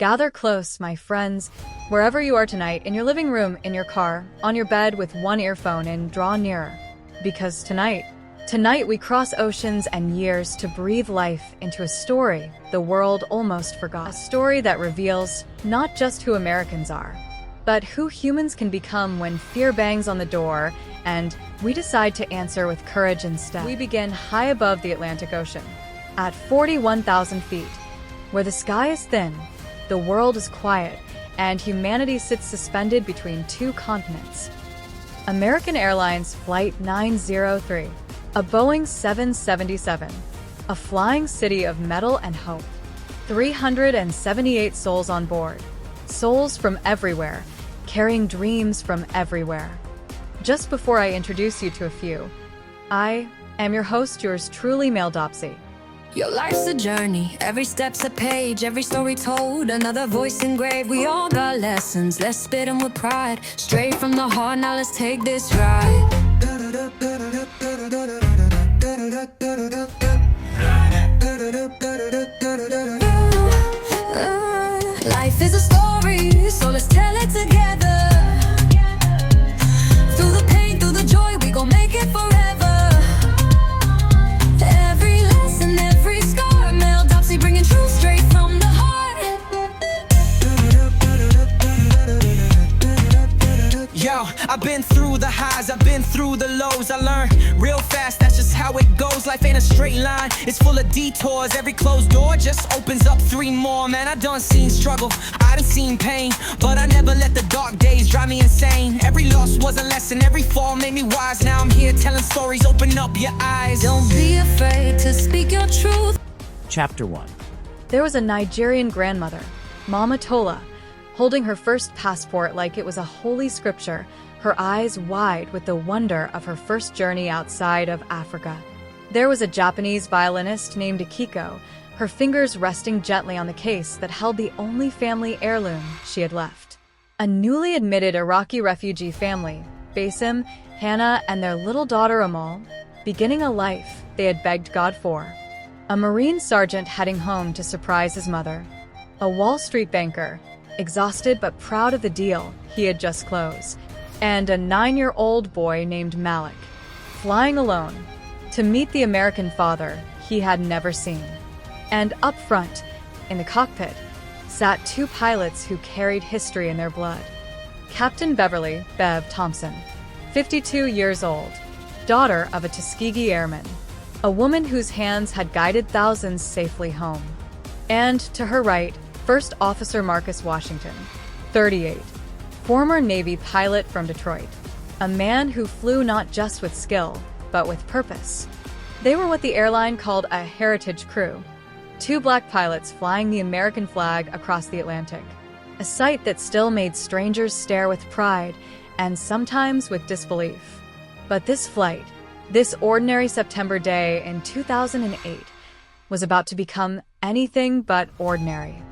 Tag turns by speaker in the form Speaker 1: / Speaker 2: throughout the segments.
Speaker 1: Gather close, my friends, wherever you are tonight, in your living room, in your car, on your bed with one earphone, and draw nearer. Because tonight we cross oceans and years to breathe life into a story the world almost forgot. A story that reveals not just who Americans are, but who humans can become when fear bangs on the door and we decide to answer with courage instead. We begin high above the Atlantic Ocean, at 41,000 feet, where the sky is thin, the world is quiet, and humanity sits suspended between two continents. American Airlines Flight 903, a Boeing 777, a flying city of metal and hope. 378 souls on board, souls from everywhere, carrying dreams from everywhere. Just before I introduce you to a few, I am your host, yours truly, Male Dopsy.
Speaker 2: Your life's a journey, every step's a page, every story told, another voice engraved. We all got lessons, let's spit them with pride. Straight from the heart, now let's take this ride. Life is a story, so let's tell it together. Through the pain, through the joy, we gon' make it forever. Every lesson, every scar, Mel Dopsy bringing truth straight from the heart.
Speaker 3: Yo, I've been through the highs, I've been through the lows. I learned real fast, that's just how it goes. Life ain't a straight line, it's full of detours. Every closed door just opens up three more. Man, I done seen struggle, I done seen pain, but I never let the dark days drive me insane. Every loss was a lesson, every fall made me wise. Now I'm here telling stories, open up your eyes.
Speaker 2: Don't be afraid to speak your truth.
Speaker 4: Chapter 1.
Speaker 1: There was a Nigerian grandmother, Mama Tola, holding her first passport like it was a holy scripture, her eyes wide with the wonder of her first journey outside of Africa. There was a Japanese violinist named Akiko, her fingers resting gently on the case that held the only family heirloom she had left. A newly admitted Iraqi refugee family, Basim, Hannah, and their little daughter Amal, beginning a life they had begged God for. A Marine sergeant heading home to surprise his mother. A Wall Street banker, exhausted but proud of the deal he had just closed. And a 9-year-old boy named Malik, flying alone to meet the American father he had never seen. And up front, in the cockpit, sat two pilots who carried history in their blood. Captain Beverly "Bev" Thompson, 52 years old, daughter of a Tuskegee airman, a woman whose hands had guided thousands safely home. And to her right, First Officer Marcus Washington, 38, former Navy pilot from Detroit, a man who flew not just with skill, but with purpose. They were what the airline called a heritage crew, two black pilots flying the American flag across the Atlantic, a sight that still made strangers stare with pride and sometimes with disbelief. But this flight, this ordinary September day in 2008, was about to become anything but ordinary.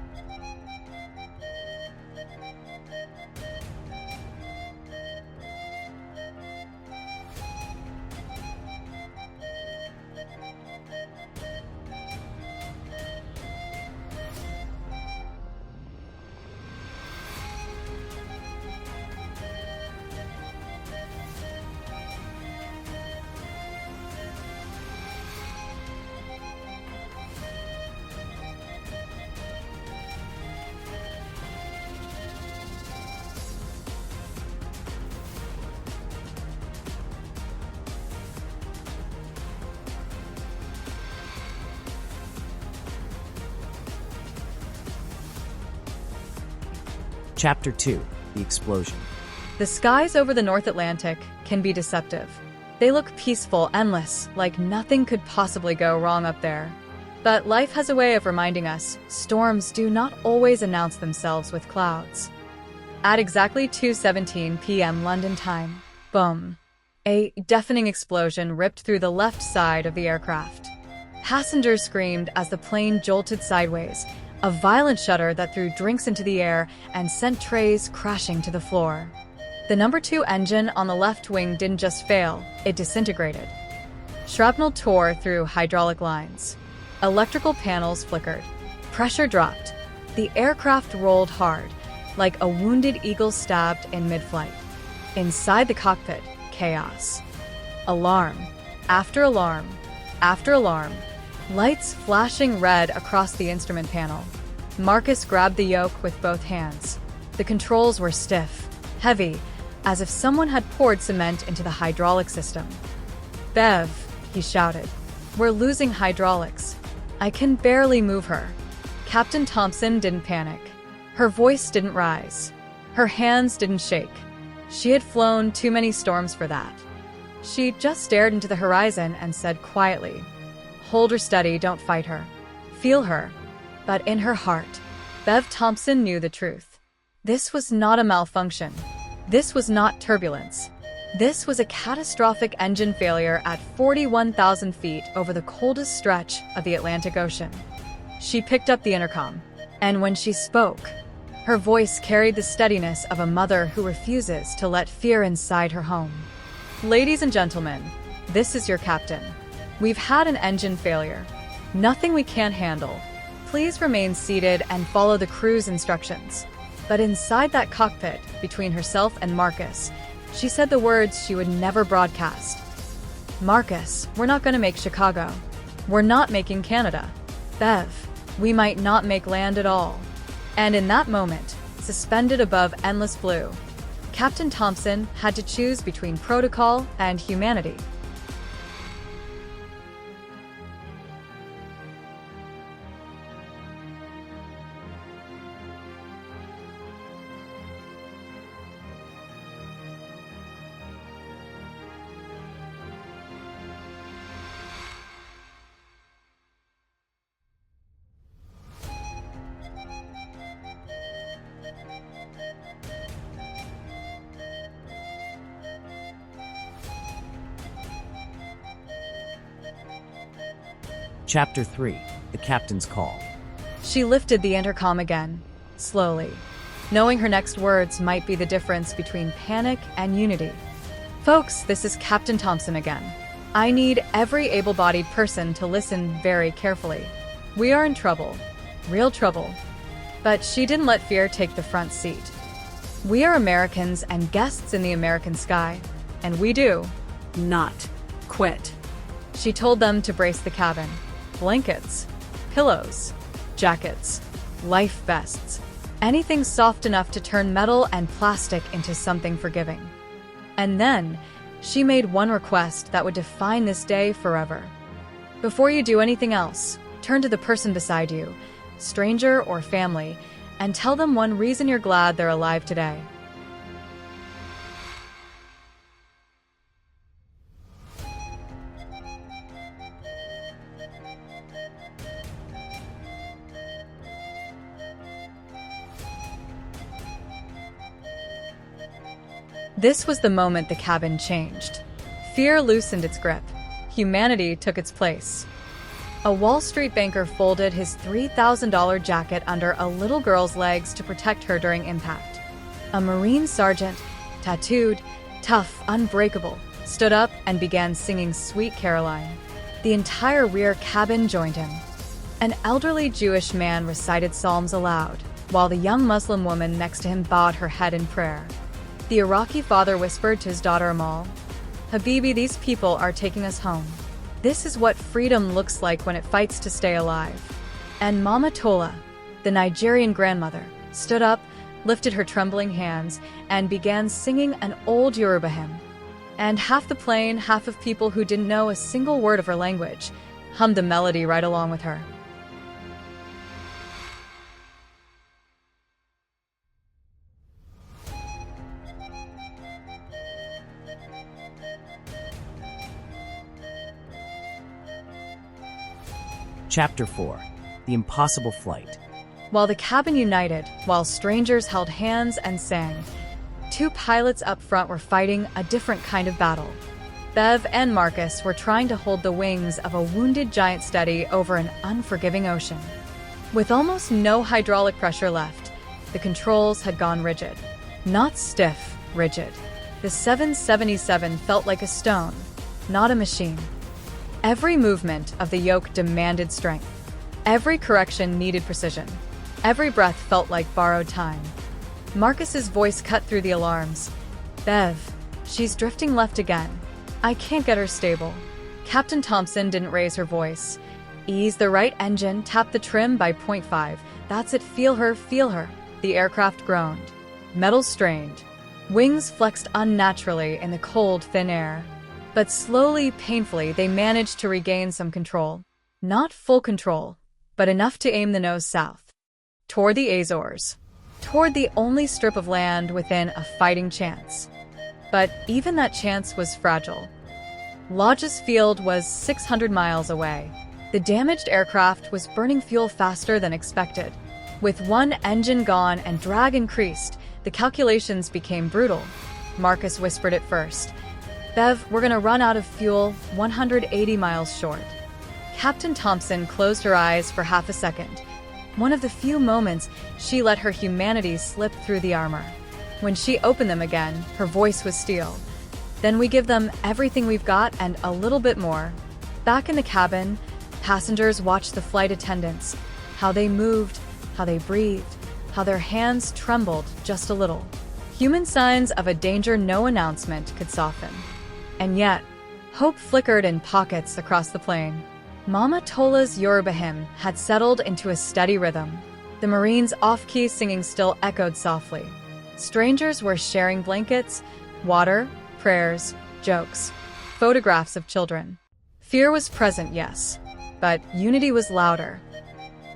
Speaker 4: Chapter 2. The Explosion.
Speaker 1: The skies over the North Atlantic can be deceptive. They look peaceful, endless, like nothing could possibly go wrong up there. But life has a way of reminding us storms do not always announce themselves with clouds. At exactly 2:17 p.m. London time, boom, a deafening explosion ripped through the left side of the aircraft. Passengers screamed as the plane jolted sideways, a violent shudder that threw drinks into the air and sent trays crashing to the floor. The number 2 engine on the left wing didn't just fail, it disintegrated. Shrapnel tore through hydraulic lines. Electrical panels flickered. Pressure dropped. The aircraft rolled hard, like a wounded eagle stabbed in mid-flight. Inside the cockpit, chaos. Alarm, after alarm, after alarm, lights flashing red across the instrument panel. Marcus grabbed the yoke with both hands. The controls were stiff, heavy, as if someone had poured cement into the hydraulic system. "Bev," he shouted, "we're losing hydraulics. I can barely move her." Captain Thompson didn't panic. Her voice didn't rise. Her hands didn't shake. She had flown too many storms for that. She just stared into the horizon and said quietly, "Hold her steady, don't fight her. Feel her." But in her heart, Bev Thompson knew the truth. This was not a malfunction. This was not turbulence. This was a catastrophic engine failure at 41,000 feet over the coldest stretch of the Atlantic Ocean. She picked up the intercom, and when she spoke, her voice carried the steadiness of a mother who refuses to let fear inside her home. "Ladies and gentlemen, this is your captain. We've had an engine failure. Nothing we can't handle. Please remain seated and follow the crew's instructions." But inside that cockpit, between herself and Marcus, she said the words she would never broadcast. "Marcus, we're not going to make Chicago. We're not making Canada. Bev, we might not make land at all." And in that moment, suspended above endless blue, Captain Thompson had to choose between protocol and humanity.
Speaker 4: Chapter 3: The Captain's Call.
Speaker 1: She lifted the intercom again, slowly, knowing her next words might be the difference between panic and unity. "Folks, this is Captain Thompson again. I need every able-bodied person to listen very carefully. We are in trouble, real trouble." But she didn't let fear take the front seat. "We are Americans and guests in the American sky, and we do not quit." She told them to brace the cabin. Blankets, pillows, jackets, life vests, anything soft enough to turn metal and plastic into something forgiving. And then, she made one request that would define this day forever. "Before you do anything else, turn to the person beside you, stranger or family, and tell them one reason you're glad they're alive today." This was the moment the cabin changed. Fear loosened its grip. Humanity took its place. A Wall Street banker folded his $3,000 jacket under a little girl's legs to protect her during impact. A Marine sergeant, tattooed, tough, unbreakable, stood up and began singing Sweet Caroline. The entire rear cabin joined him. An elderly Jewish man recited psalms aloud, while the young Muslim woman next to him bowed her head in prayer. The Iraqi father whispered to his daughter Amal, "Habibi, these people are taking us home. This is what freedom looks like when it fights to stay alive." And Mama Tola, the Nigerian grandmother, stood up, lifted her trembling hands, and began singing an old Yoruba hymn. And half the plane, half of people who didn't know a single word of her language, hummed the melody right along with her.
Speaker 4: Chapter 4: The Impossible Flight.
Speaker 1: While the cabin united, while strangers held hands and sang, two pilots up front were fighting a different kind of battle. Bev and Marcus were trying to hold the wings of a wounded giant steady over an unforgiving ocean. With almost no hydraulic pressure left, the controls had gone rigid. Not stiff, rigid. The 777 felt like a stone, not a machine. Every movement of the yoke demanded strength. Every correction needed precision. Every breath felt like borrowed time. Marcus's voice cut through the alarms. Bev, she's drifting left again. I can't get her stable. Captain Thompson didn't raise her voice. Ease the right engine, tap the trim by 0.5. That's it, feel her, feel her. The aircraft groaned. Metal strained. Wings flexed unnaturally in the cold, thin air. But slowly, painfully, they managed to regain some control. Not full control, but enough to aim the nose south. Toward the Azores. Toward the only strip of land within a fighting chance. But even that chance was fragile. Lodge's field was 600 miles away. The damaged aircraft was burning fuel faster than expected. With one engine gone and drag increased, the calculations became brutal. Marcus whispered it first. Bev, we're gonna run out of fuel 180 miles short. Captain Thompson closed her eyes for half a second. One of the few moments she let her humanity slip through the armor. When she opened them again, her voice was steel. Then we give them everything we've got and a little bit more. Back in the cabin, passengers watched the flight attendants. How they moved, how they breathed, how their hands trembled just a little. Human signs of a danger no announcement could soften. And yet, hope flickered in pockets across the plane. Mama Tola's Yoruba hymn had settled into a steady rhythm. The Marines' off-key singing still echoed softly. Strangers were sharing blankets, water, prayers, jokes, photographs of children. Fear was present, yes, but unity was louder.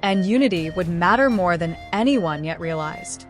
Speaker 1: And unity would matter more than anyone yet realized.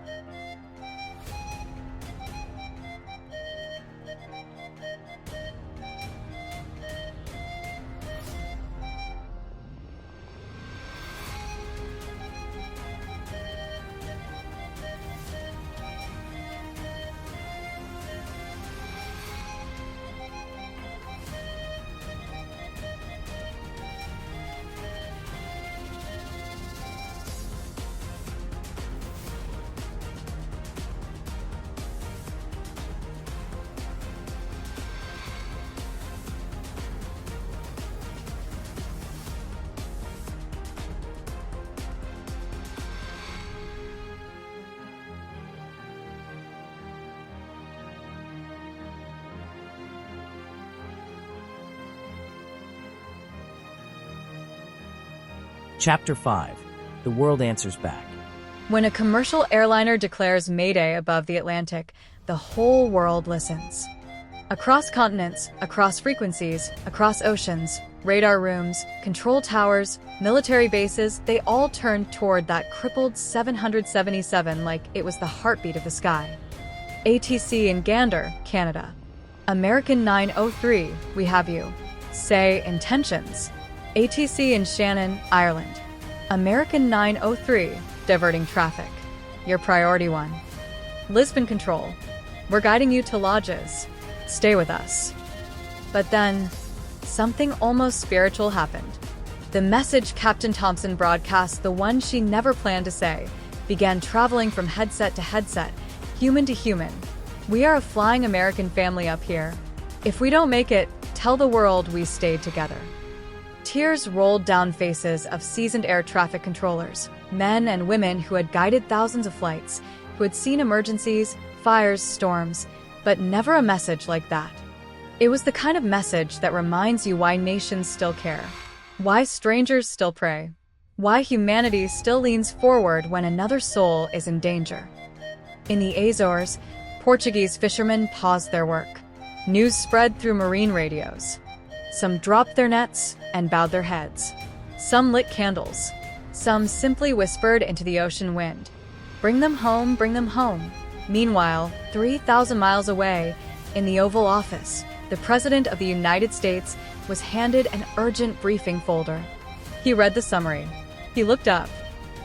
Speaker 4: Chapter 5. The World Answers Back.
Speaker 1: When a commercial airliner declares mayday above the Atlantic, the whole world listens. Across continents, across frequencies, across oceans, radar rooms, control towers, military bases, they all turned toward that crippled 777 like it was the heartbeat of the sky. ATC in Gander, Canada. American 903, we have you. Say intentions. ATC in Shannon, Ireland. American 903, diverting traffic. Your priority one. Lisbon Control. We're guiding you to lodges. Stay with us. But then, something almost spiritual happened. The message Captain Thompson broadcast, the one she never planned to say, began traveling from headset to headset, human to human. We are a flying American family up here. If we don't make it, tell the world we stayed together. Tears rolled down faces of seasoned air traffic controllers, men and women who had guided thousands of flights, who had seen emergencies, fires, storms, but never a message like that. It was the kind of message that reminds you why nations still care, why strangers still pray, why humanity still leans forward when another soul is in danger. In the Azores, Portuguese fishermen paused their work. News spread through marine radios. Some dropped their nets and bowed their heads. Some lit candles. Some simply whispered into the ocean wind. Bring them home, bring them home. Meanwhile, 3,000 miles away, in the Oval Office, the President of the United States was handed an urgent briefing folder. He read the summary. He looked up,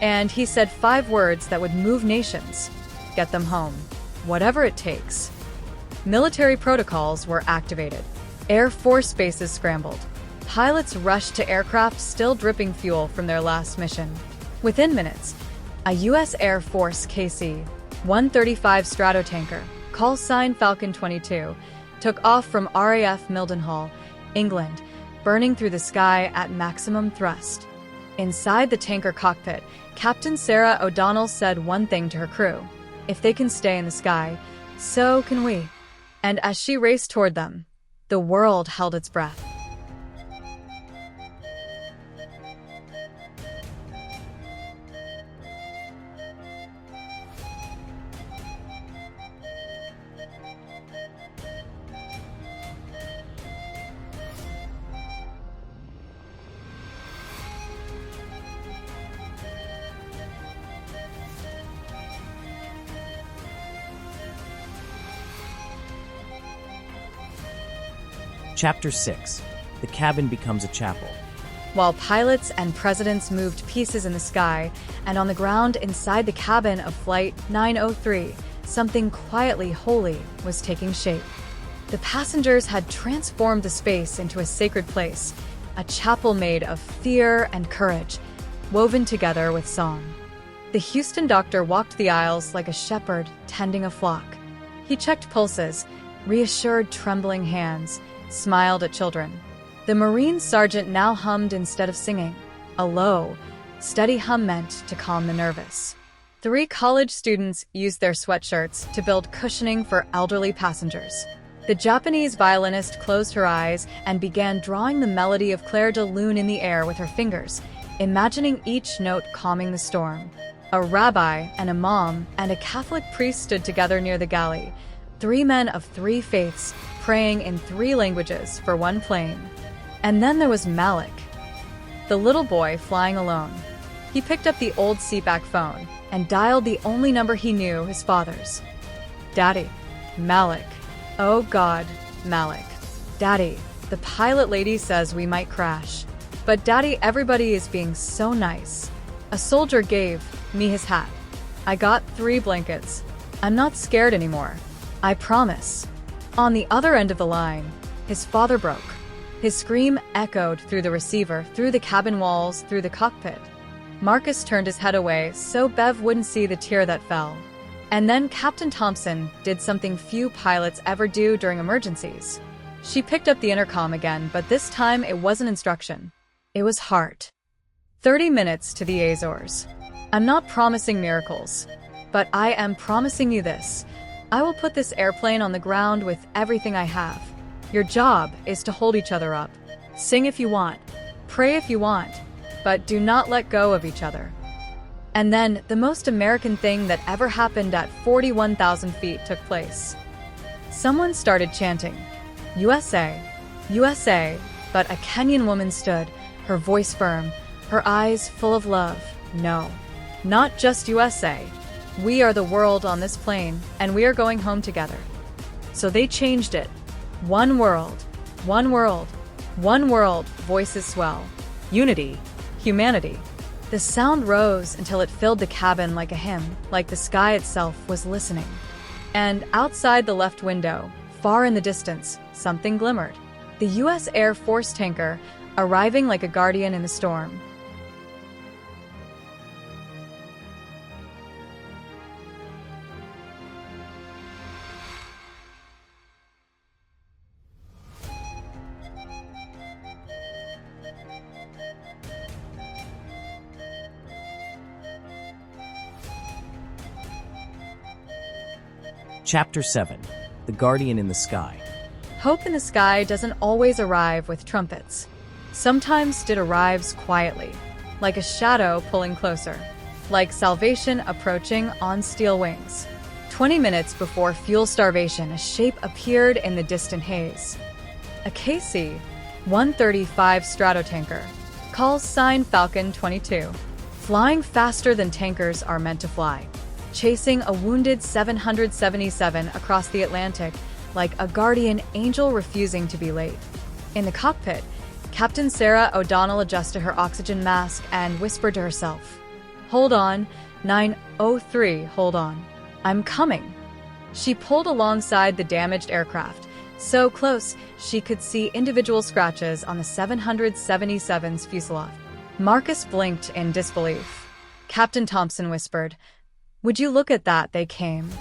Speaker 1: and he said 5 words that would move nations. Get them home. Whatever it takes. Military protocols were activated. Air Force bases scrambled. Pilots rushed to aircraft still dripping fuel from their last mission. Within minutes, a U.S. Air Force KC-135 Stratotanker, call sign Falcon 22, took off from RAF Mildenhall, England, burning through the sky at maximum thrust. Inside the tanker cockpit, Captain Sarah O'Donnell said one thing to her crew: if they can stay in the sky, so can we. And as she raced toward them, the world held its breath.
Speaker 4: Chapter 6. The cabin becomes a chapel.
Speaker 1: While pilots and presidents moved pieces in the sky, and on the ground inside the cabin of Flight 903, something quietly holy was taking shape. The passengers had transformed the space into a sacred place, a chapel made of fear and courage, woven together with song. The Houston doctor walked the aisles like a shepherd tending a flock. He checked pulses, reassured trembling hands, smiled at children. The Marine sergeant now hummed instead of singing, a low, steady hum meant to calm the nervous. 3 college students used their sweatshirts to build cushioning for elderly passengers. The Japanese violinist closed her eyes and began drawing the melody of Clair de Lune in the air with her fingers, imagining each note calming the storm. A rabbi, an imam, and a Catholic priest stood together near the galley, 3 men of 3 faiths, praying in 3 languages for one plane. And then there was Malik, the little boy flying alone. He picked up the old seatback phone and dialed the only number he knew, his father's. Daddy. Malik. Oh God, Malik. Daddy, the pilot lady says we might crash. But Daddy, everybody is being so nice. A soldier gave me his hat. I got 3 blankets. I'm not scared anymore. I promise. On the other end of the line, his father broke. His scream echoed through the receiver, through the cabin walls, through the cockpit. Marcus turned his head away so Bev wouldn't see the tear that fell. And then Captain Thompson did something few pilots ever do during emergencies. She picked up the intercom again, but this time it wasn't instruction. It was heart. 30 minutes to the Azores. I'm not promising miracles, but I am promising you this. I will put this airplane on the ground with everything I have. Your job is to hold each other up. Sing if you want. Pray if you want. But do not let go of each other. And then, the most American thing that ever happened at 41,000 feet took place. Someone started chanting, USA, USA, but a Kenyan woman stood, her voice firm, her eyes full of love. No, not just USA. We are the world on this plane, and we are going home together. So they changed it. One world, one world, one world, voices swell. Unity, humanity. The sound rose until it filled the cabin like a hymn, like the sky itself was listening. And outside the left window, far in the distance, something glimmered. The U.S. Air Force tanker, arriving like a guardian in the storm.
Speaker 4: Chapter 7. The Guardian in the Sky.
Speaker 1: Hope in the sky doesn't always arrive with trumpets. Sometimes it arrives quietly, like a shadow pulling closer, like salvation approaching on steel wings. 20 minutes before fuel starvation, a shape appeared in the distant haze. A KC-135 Stratotanker, call sign Falcon 22, flying faster than tankers are meant to fly, chasing a wounded 777 across the Atlantic like a guardian angel refusing to be late. In the cockpit, Captain Sarah O'Donnell adjusted her oxygen mask and whispered to herself, "Hold on, 903, hold on. I'm coming." She pulled alongside the damaged aircraft, so close she could see individual scratches on the 777's fuselage. Marcus blinked in disbelief. Captain Thompson whispered, "Would you look at that, they came."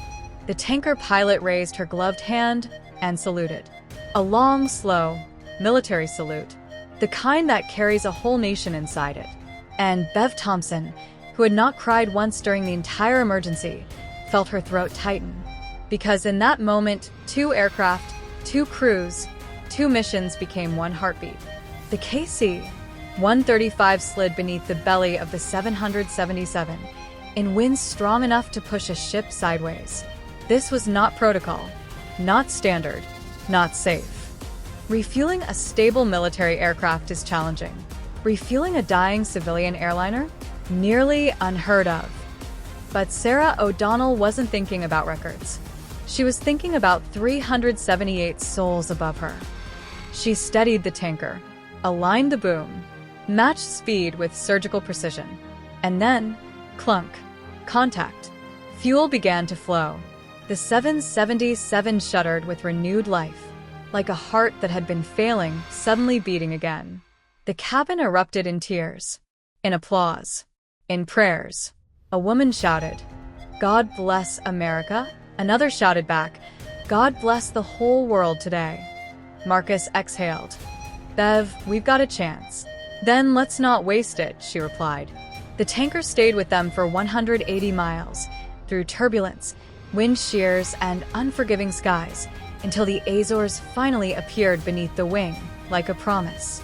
Speaker 1: The tanker pilot raised her gloved hand and saluted. A long, slow, military salute, the kind that carries a whole nation inside it. And Bev Thompson, who had not cried once during the entire emergency, felt her throat tighten. Because in that moment, 2 aircraft, 2 crews, 2 missions became one heartbeat. The KC-135 slid beneath the belly of the 777, in winds strong enough to push a ship sideways. This was not protocol, not standard, not safe. Refueling a stable military aircraft is challenging. Refueling a dying civilian airliner? Nearly unheard of. But Sarah O'Donnell wasn't thinking about records. She was thinking about 378 souls above her. She steadied the tanker, aligned the boom, matched speed with surgical precision, and then, clunk, contact. Fuel began to flow. The 777 shuddered with renewed life, like a heart that had been failing suddenly beating again. The cabin erupted in tears, in applause, in prayers. A woman shouted, "God bless America." Another shouted back, "God bless the whole world today." Marcus exhaled. "Bev, we've got a chance." "Then let's not waste it," she replied. The tanker stayed with them for 180 miles, through turbulence, wind shears, and unforgiving skies, until the Azores finally appeared beneath the wing, like a promise.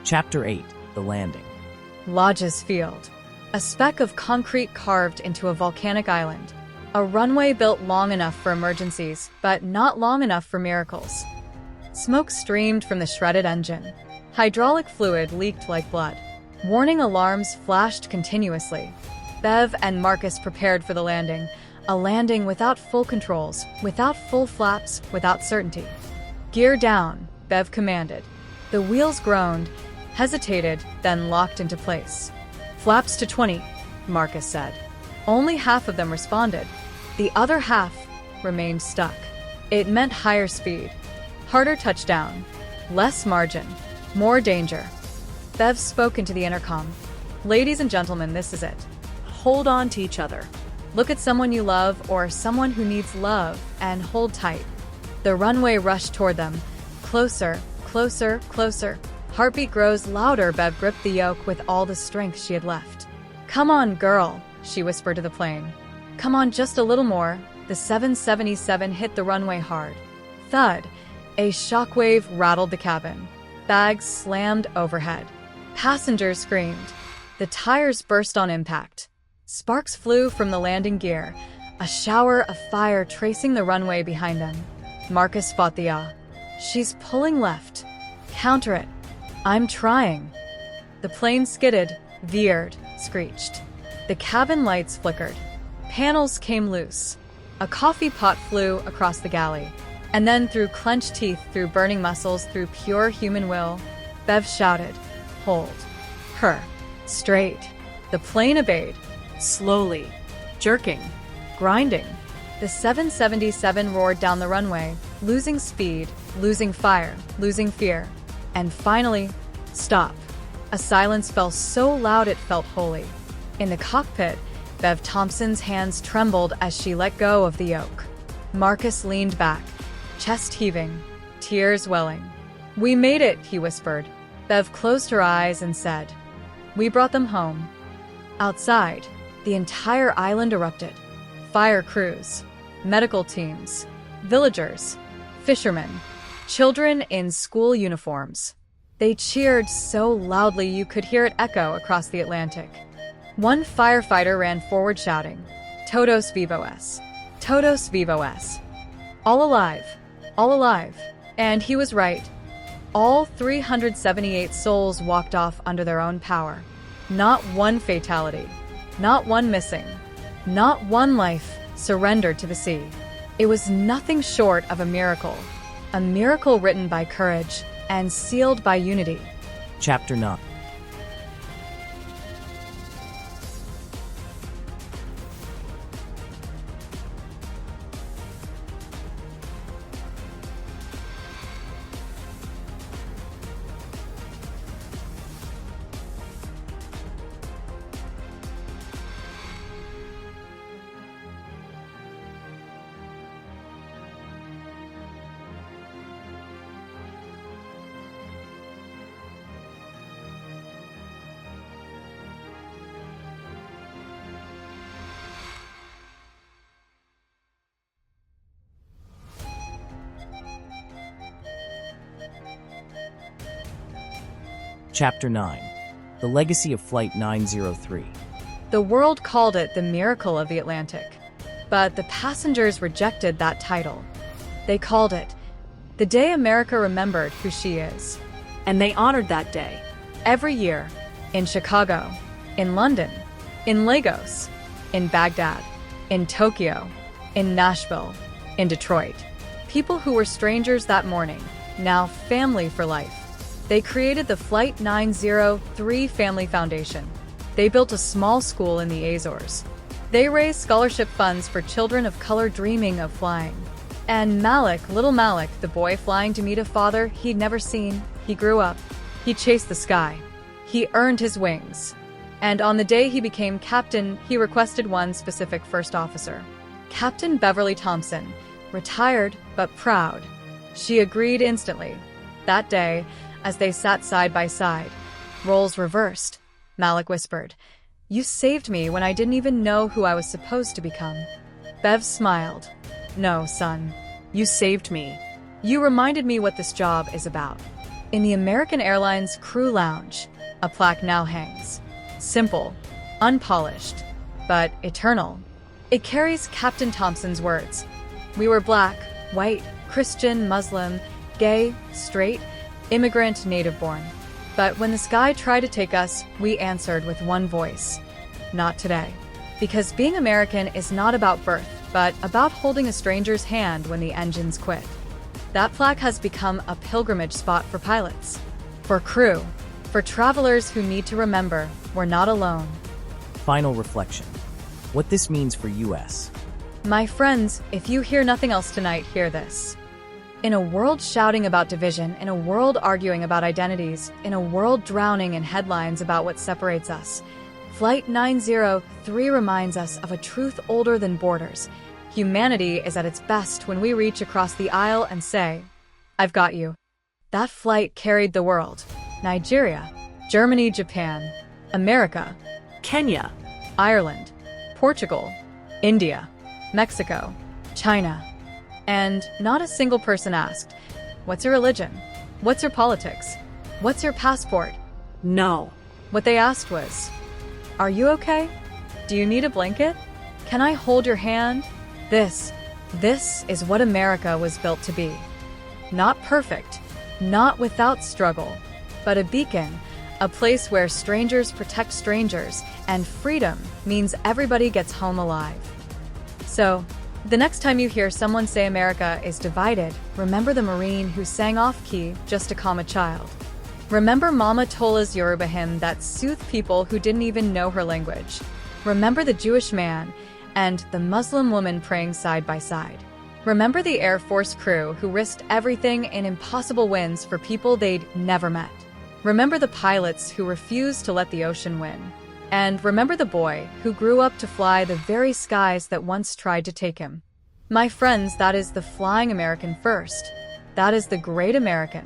Speaker 4: Chapter 8. The Landing.
Speaker 1: Lodge's Field. A speck of concrete carved into a volcanic island. A runway built long enough for emergencies, but not long enough for miracles. Smoke streamed from the shredded engine. Hydraulic fluid leaked like blood. Warning alarms flashed continuously. Bev and Marcus prepared for the landing. A landing without full controls, without full flaps, without certainty. "Gear down," Bev commanded. The wheels groaned, hesitated, then locked into place. "Flaps to 20, Marcus said. Only half of them responded. The other half remained stuck. It meant higher speed, harder touchdown, less margin, more danger. Bev spoke into the intercom. "Ladies and gentlemen, this is it. Hold on to each other. Look at someone you love or someone who needs love and hold tight." The runway rushed toward them. Closer, closer, closer. Heartbeat grows louder. Bev gripped the yoke with all the strength she had left. "Come on, girl," she whispered to the plane. "Come on, just a little more." The 777 hit the runway hard. Thud. A shockwave rattled the cabin. Bags slammed overhead. Passengers screamed. The tires burst on impact. Sparks flew from the landing gear, a shower of fire tracing the runway behind them. Marcus fought the awe. "She's pulling left. Counter it." "I'm trying." The plane skidded, veered, screeched. The cabin lights flickered. Panels came loose. A coffee pot flew across the galley. And then through clenched teeth, through burning muscles, through pure human will, Bev shouted, "Hold. Her. Straight." The plane obeyed. Slowly. Jerking. Grinding. The 777 roared down the runway, losing speed, losing fire, losing fear. And finally, stop. A silence fell so loud it felt holy. In the cockpit, Bev Thompson's hands trembled as she let go of the yoke. Marcus leaned back, chest heaving, tears welling. "We made it," he whispered. Bev closed her eyes and said, "We brought them home." Outside, the entire island erupted. Fire crews, medical teams, villagers, fishermen, children in school uniforms. They cheered so loudly you could hear it echo across the Atlantic. One firefighter ran forward shouting, "Todos vivos! Todos vivos! All alive! All alive!" And he was right. All 378 souls walked off under their own power. Not one fatality. Not one missing. Not one life surrendered to the sea. It was nothing short of a miracle. A miracle written by courage and sealed by unity.
Speaker 4: Chapter 9. Chapter 9. The Legacy of Flight 903.
Speaker 1: The world called it the Miracle of the Atlantic, but the passengers rejected that title. They called it the day America remembered who she is.
Speaker 5: And they honored that day.
Speaker 1: Every year, in Chicago, in London, in Lagos, in Baghdad, in Tokyo, in Nashville, in Detroit, people who were strangers that morning, now family for life. They created the Flight 903 Family Foundation. They built a small school in the Azores. They raised scholarship funds for children of color dreaming of flying. And Malik, little Malik, the boy flying to meet a father he'd never seen, he grew up. He chased the sky. He earned his wings. And on the day he became captain, he requested one specific first officer. Captain Beverly Thompson, retired but proud. She agreed instantly. That day, as they sat side by side, roles reversed. Malik whispered, "You saved me when I didn't even know who I was supposed to become." Bev smiled. "No, son. You saved me. You reminded me what this job is about." In the American Airlines Crew Lounge, a plaque now hangs. Simple, unpolished, but eternal. It carries Captain Thompson's words. We were black, white, Christian, Muslim, gay, straight, immigrant, native-born. But when the sky tried to take us, we answered with one voice. Not today. Because being American is not about birth, but about holding a stranger's hand when the engines quit. That plaque has become a pilgrimage spot for pilots, for crew, for travelers who need to remember we're not alone.
Speaker 4: Final reflection. What this means for US.
Speaker 1: My friends, if you hear nothing else tonight, hear this. In a world shouting about division, in a world arguing about identities, in a world drowning in headlines about what separates us, Flight 903 reminds us of a truth older than borders. Humanity is at its best when we reach across the aisle and say, "I've got you." That flight carried the world. Nigeria, Germany, Japan, America,
Speaker 5: Kenya,
Speaker 1: Ireland, Portugal, India, Mexico, China. And not a single person asked, "What's your religion? What's your politics? What's your passport?"
Speaker 5: no.
Speaker 1: What they asked was, "Are you okay? Do you need a blanket? Can I hold your hand?" This is what America was built to be. Not perfect, not without struggle, but a beacon, a place where strangers protect strangers, and freedom means everybody gets home alive. So, the next time you hear someone say America is divided, remember the Marine who sang off-key just to calm a child. Remember Mama Tola's Yoruba hymn that soothed people who didn't even know her language. Remember the Jewish man and the Muslim woman praying side by side. Remember the Air Force crew who risked everything in impossible winds for people they'd never met. Remember the pilots who refused to let the ocean win. And remember the boy who grew up to fly the very skies that once tried to take him. My friends, that is the flying American first. That is the great American.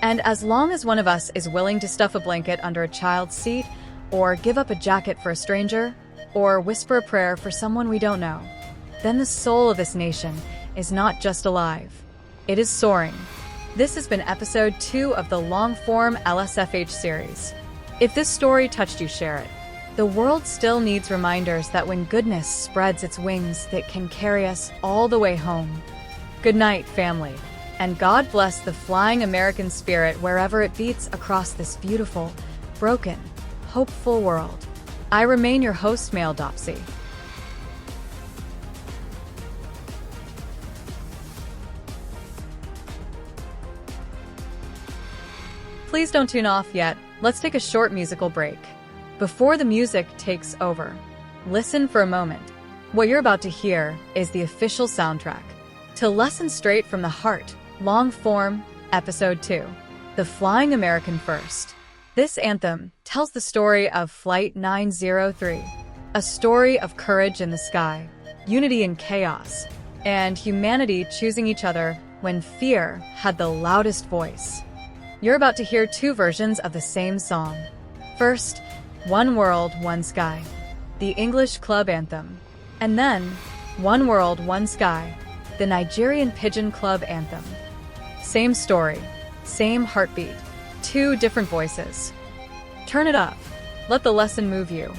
Speaker 1: And as long as one of us is willing to stuff a blanket under a child's seat, or give up a jacket for a stranger, or whisper a prayer for someone we don't know, then the soul of this nation is not just alive. It is soaring. This has been episode 2 of the long-form LSFH series. If this story touched you, share it. The world still needs reminders that when goodness spreads its wings, it can carry us all the way home. Good night, family, and God bless the flying American spirit wherever it beats across this beautiful, broken, hopeful world. I remain your host, male Dopsy. Please don't tune off yet. Let's take a short musical break. Before the music takes over, listen for a moment. What you're about to hear is the official soundtrack to Lesson Straight from the Heart, long form, episode 2, The Flying American First. This anthem tells the story of Flight 903, a story of courage in the sky, unity in chaos, and humanity choosing each other when fear had the loudest voice. You're about to hear 2 versions of the same song. First, One World, One Sky, the English club anthem, and then One World, One Sky, the Nigerian Pidgin club anthem. Same story, same heartbeat, two different voices. Turn it up. Let the lesson move you.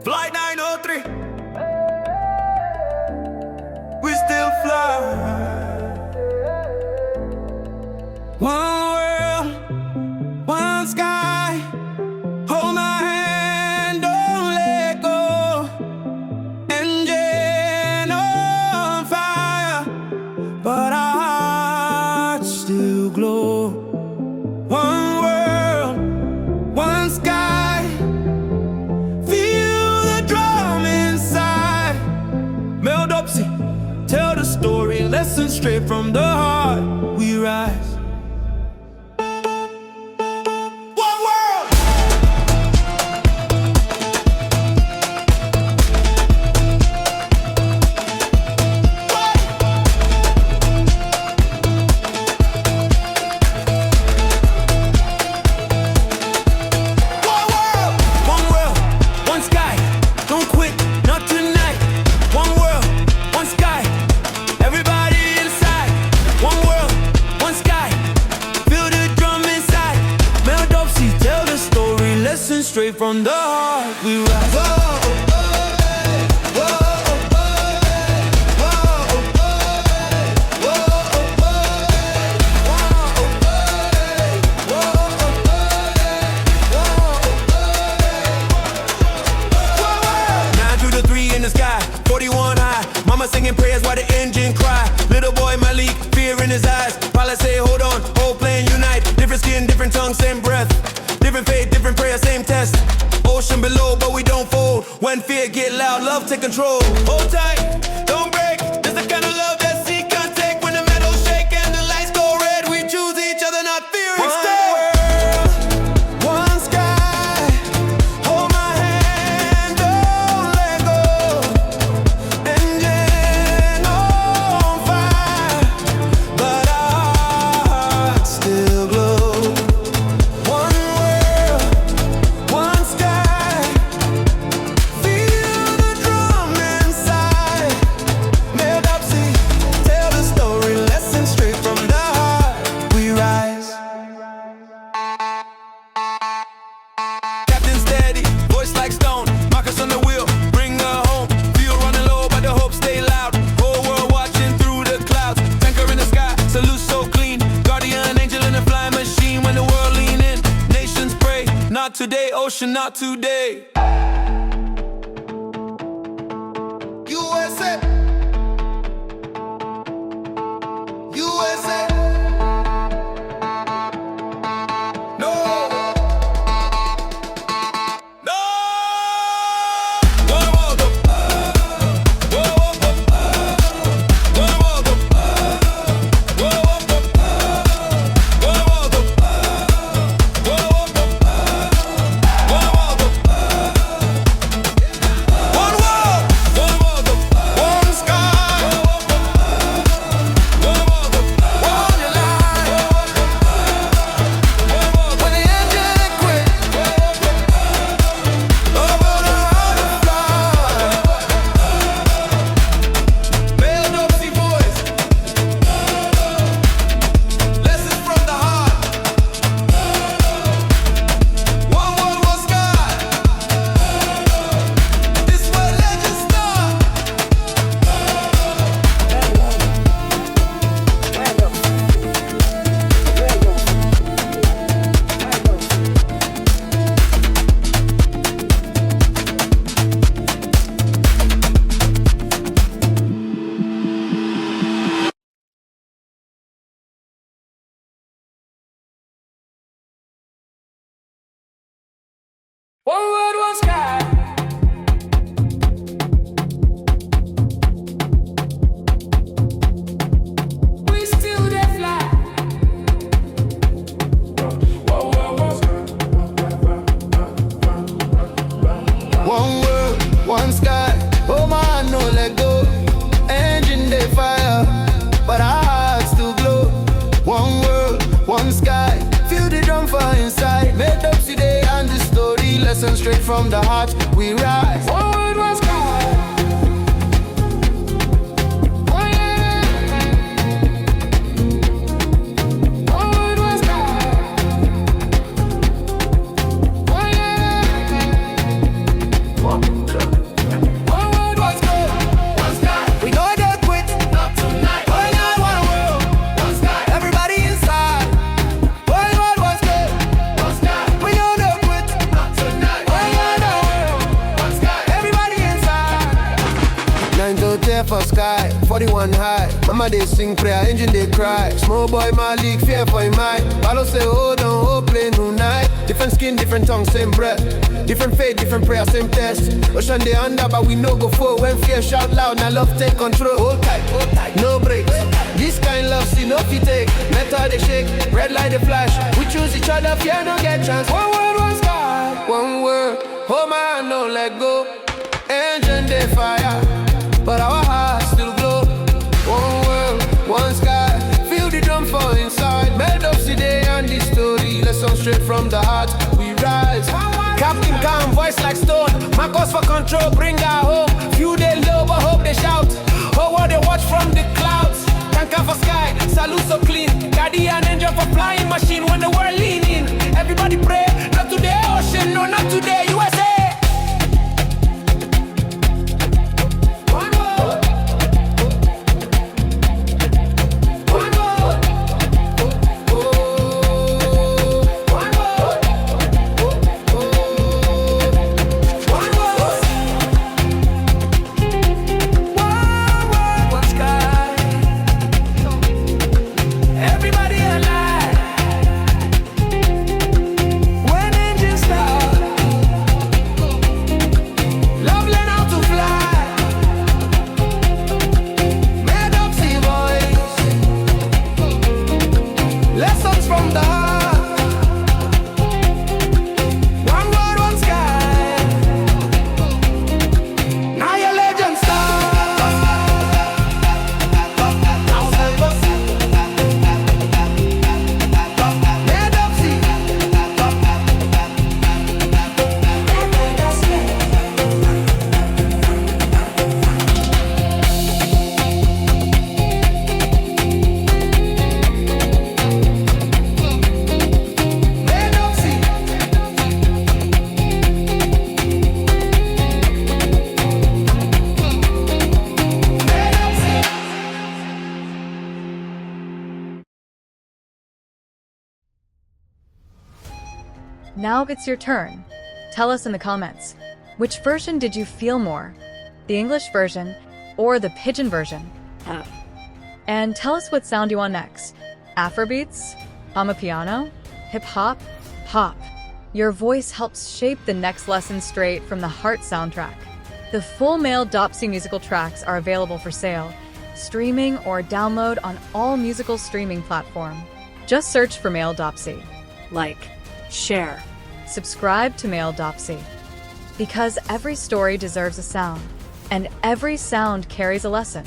Speaker 3: Flight 903. We still fly. One world, one sky. Hold my hand, don't let go. Engine on fire, but our hearts still glow. One world, one sky. Feel the drum inside. Mel Dopsy, tell the story. Lessons straight from the heart. We rise. Straight from the heart, we rise. Whoa, whoa, Nine to the 3 in the sky, 41 high. Mama singing prayers while the engine cry. Little boy Malik, fear in his eyes. Pilot say, hold on, whole plane unite. Different skin, different tongue, same breath. Different faith, different prayer, same test. Ocean below, but we don't fold. When fear get loud, love take control. Hold tight, don't break. This the kind of love that sea can't take. When the metal shake and the lights go red, we choose each other, not fear instead. One sky. Hold my hand, don't let go. Engine on fire, but our hearts still glow. Not today, ocean, not today. USA. USA. No. No.
Speaker 6: lesson straight from the heart. We rise. One word was God. Oh yeah. One word was God. Oh yeah. One word was God. We know they quit. Not tonight. Oh yeah, one world. Everybody inside. One word was good. We know they quit. Not tonight. Oh yeah, no world. Everybody inside. 9 to 10 for sky, 41 high. Mama they sing prayer, engine they cry. Small boy my league, fear for him mind. Palo say hold on, hold play no night. Different skin, different tongue, same breath. Different faith, different prayer, same test. Ocean they under, but we no go for. When fear shout loud, now love take control. Hold tight, no breaks. This kind love, see no fit take. Metal they shake, red light they flash. We choose each other, fear no get chance. One word, one sky. One word, hold my hand, don't let go. Engine they fire, but our hearts still glow. One world, one sky. Feel the drum fall inside. Dopsy day and the story. Lesson straight from the heart. We rise. Captain calm, voice like stone. Marcos for control, bring her home. Few day low, but hope they shout. Oh, what they watch from the clouds. Tanker for sky, salute so clean. Guardian angel for flying machine. When the world lean in, everybody pray. Not today, ocean, no, not today, USA. One world. One world. Oh, one world. One world. One sky. Everybody alive. When engines start, love learn how to fly. Made up sea voice. Lessons from the heart. One word, one sky. Now your legend starts. Made up sea. Made up sea. Made up sea.
Speaker 1: Now it's your turn. Tell us in the comments, which version did you feel more? The English version or the Pidgin version? And tell us what sound you want next. Afrobeats? Amapiano? Hip-hop? Pop. Your voice helps shape the next lesson straight from the Heart soundtrack. The full male Dopsy musical tracks are available for sale, streaming or download on all musical streaming platforms. Just search for Male Dopsy.
Speaker 5: Like, share.
Speaker 1: Subscribe to Male Dopsy. Because every story deserves a sound, and every sound carries a lesson.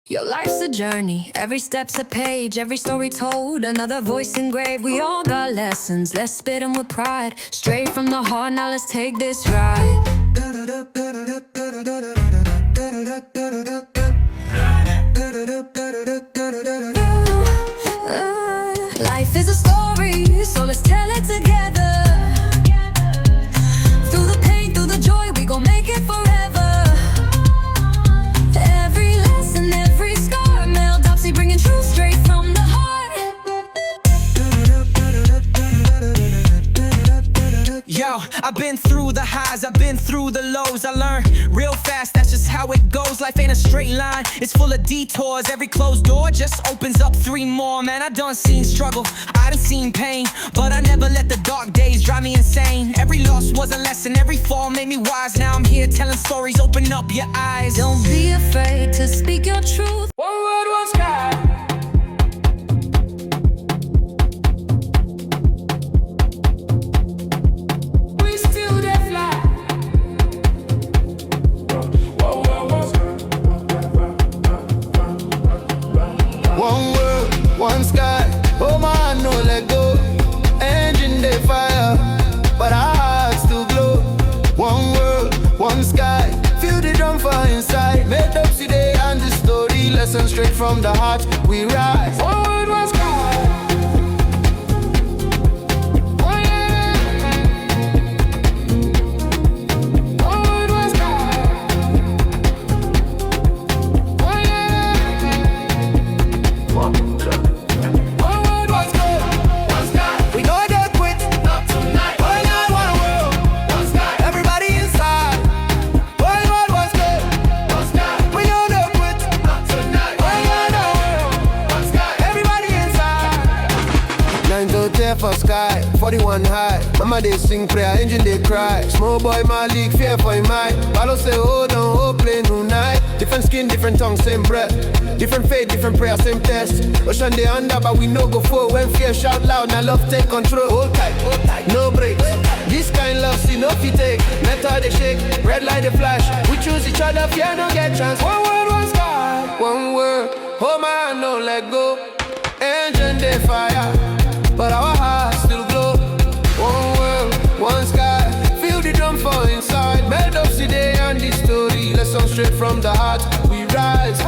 Speaker 2: Your life's a journey, every step's a page, every story told, another voice engraved. We all got lessons, let's spit them with pride. Straight from the heart, now let's take this ride. Life is a story, so let's tell it together. Through the pain, through the joy, we gon' make it forever. Every lesson, every scar, Male Dopsy bringing truth straight from the heart.
Speaker 3: Yo, I've been through the highs, I've been through the lows. I learned real fast, that's just how it goes. Life ain't a straight line, it's full of detours. Every closed door just opens up 3 more. Man, I done seen struggle, I done seen pain, but I never let the dark days drive me insane. Every loss was a lesson, every fall made me wise. Now I'm here telling stories, open up your eyes.
Speaker 2: Don't be afraid to speak your truth.
Speaker 6: One word, one sky. lesson straight from the heart. We rise. Forward, one sky. For sky, 41 high. Mama they sing prayer, engine they cry. Small boy my league, fear for him mind. Palo say hold on, hold play no night. Different skin, different tongue, same breath. Different faith, different prayer, same test. Ocean they under, but we no go for. When fear shout loud, now love take control. Hold tight, no breaks. This kind love, see no fit take. Metal they shake, red light they flash. We choose each other, fear no get chance. One word, one sky, one word. Hold my hand, no let go. Engine they fire, but our hearts still glow. One world, one sky. Feel the drum fall inside. Made Dopsy day and the story. Lesson straight from the heart. We rise.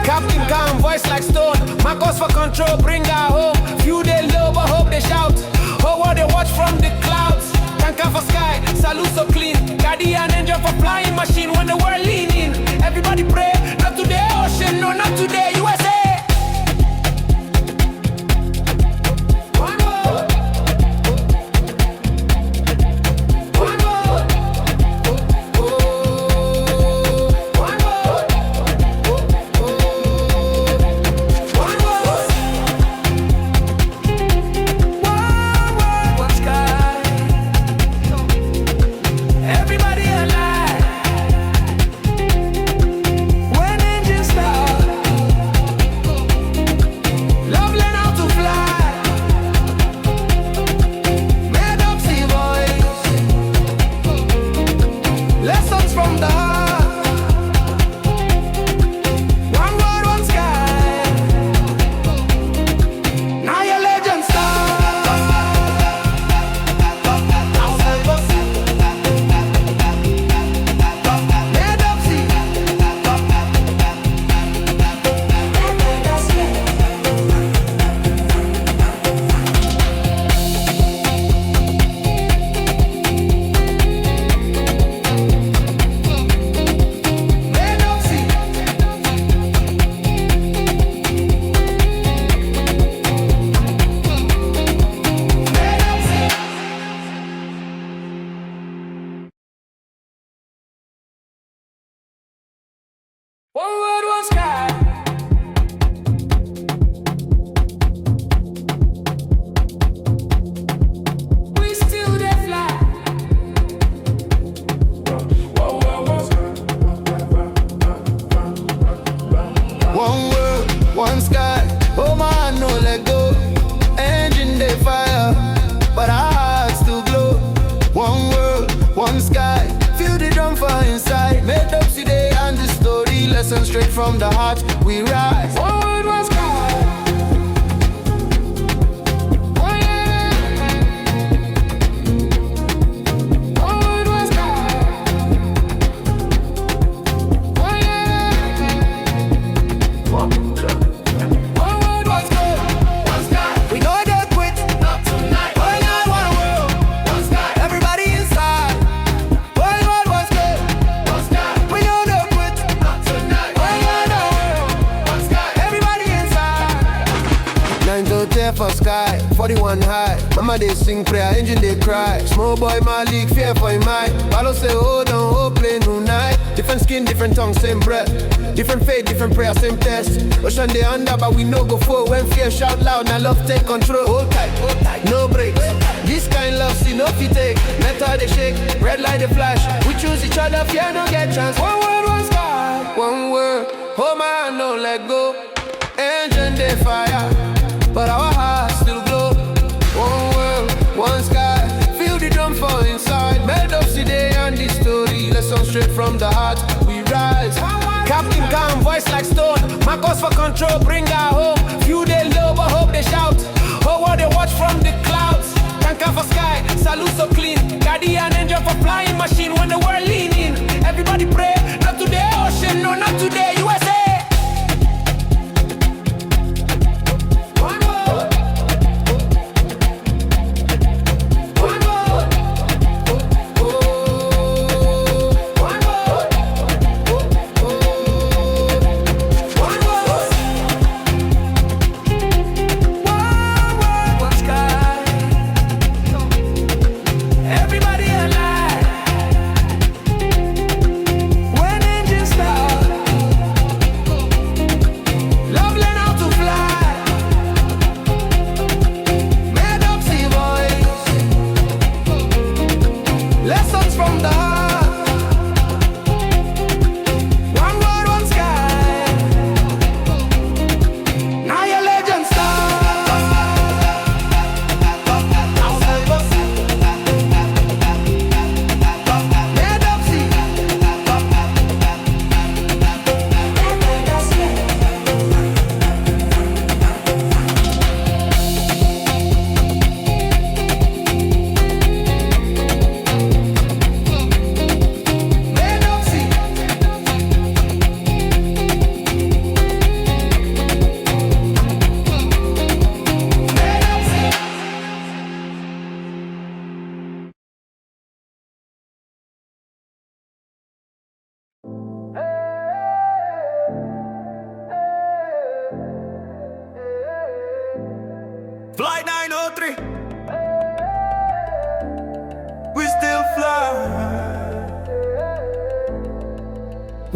Speaker 6: Captain calm, voice like stone. Marcos for control, bring our home. Few they low, but hope they shout. Oh, what they watch from the clouds. Tanker for sky, salute so clean. Guardian angel for flying machine. When the world leaning, everybody pray. Not today, ocean, no, not today, USA. One word, one sky. We still there fly. One word, one sky. Oh man, no let go. Engine they fire, but our hearts still glow. One world, one sky. Feel the drum for inside. Made Dopsy day and the story. Lesson straight from the heart. We rise. One word, one sky. Oh yeah. One word, one sky. Oh yeah. One word, one sky. We know they quit. Not tonight. One night, one world. One sky. Everybody inside. One word, one sky. One sky. We know they quit. Not tonight. One night, one world. One sky. Everybody inside. 9 to 10 for sky. 41 high. Mama they sing prayer, engine they cry. Small boy my league, fear for him mind. Palo say hold on, hold play no night. Different skin, different tongue, same breath. Different faith, different prayer, same test. Ocean they under, but we no go for. When fear shout loud, now love take control. Hold tight, no breaks. This kind love, see no fit take. Metal they shake, red light they flash. We choose each other, fear no get chance. One word, one sky. One word, hold my hand, no let go. Engine they fire, but our hearts still glow. One world, one sky. Feel the drum fall inside. Made Dopsy day and the story. Lesson straight from the heart. We rise. Captain calm, voice like stone. Marcos for control, bring our home. Few they low, but hope they shout. Oh, what they watch from the clouds. Tanker for sky, salute so clean. Guardian angel for flying machine. When the world leaning, everybody pray. Not today, ocean, no, not today, USA.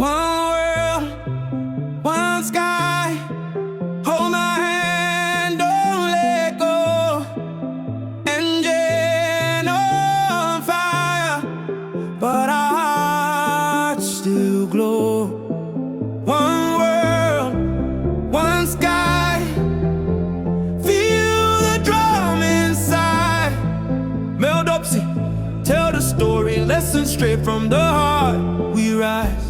Speaker 3: One world, one sky. Hold my hand, don't let go. Engine on fire, but our hearts still glow. One world, one sky. Feel the drum inside. Mel Dopsy, tell the story. Lessons straight from the heart. We rise.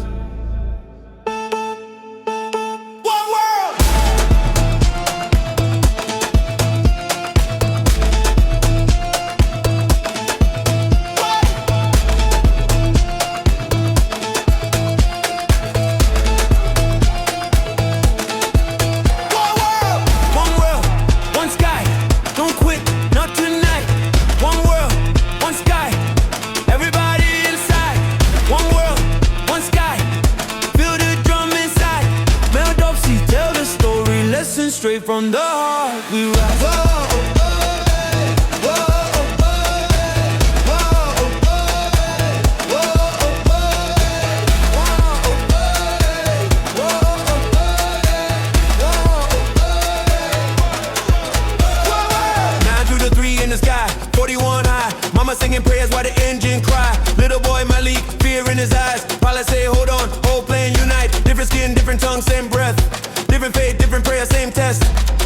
Speaker 3: Straight from the heart, we rise. Whoa, oh, oh, whoa, oh, oh, whoa, oh, oh, 9 to the 3 in the sky, 41 high. Mama singing prayers while the engine cry. Little boy Malik, fear in his eyes. Pilot say, hold on, whole plane unite. Different skin, different tongue, same breath. Different faith, different prayer, same test.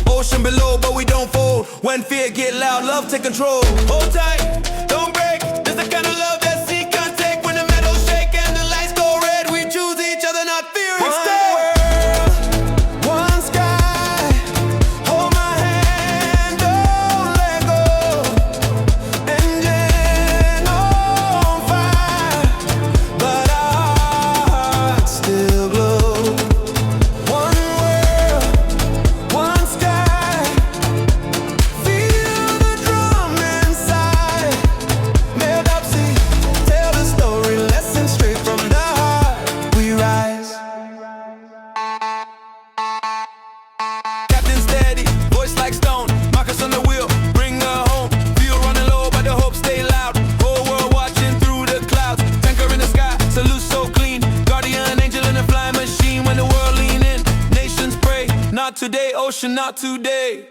Speaker 3: Ocean below, but we don't fold. When fear get loud, love take control. Hold tight, don't break. This the kind of love that sea can't take. When the metals shake and the lights go red, we choose each other, not fear. One world, one sky. Hold my hand, don't let go. Engine on fire, but our hearts still glow. Today, ocean, not today.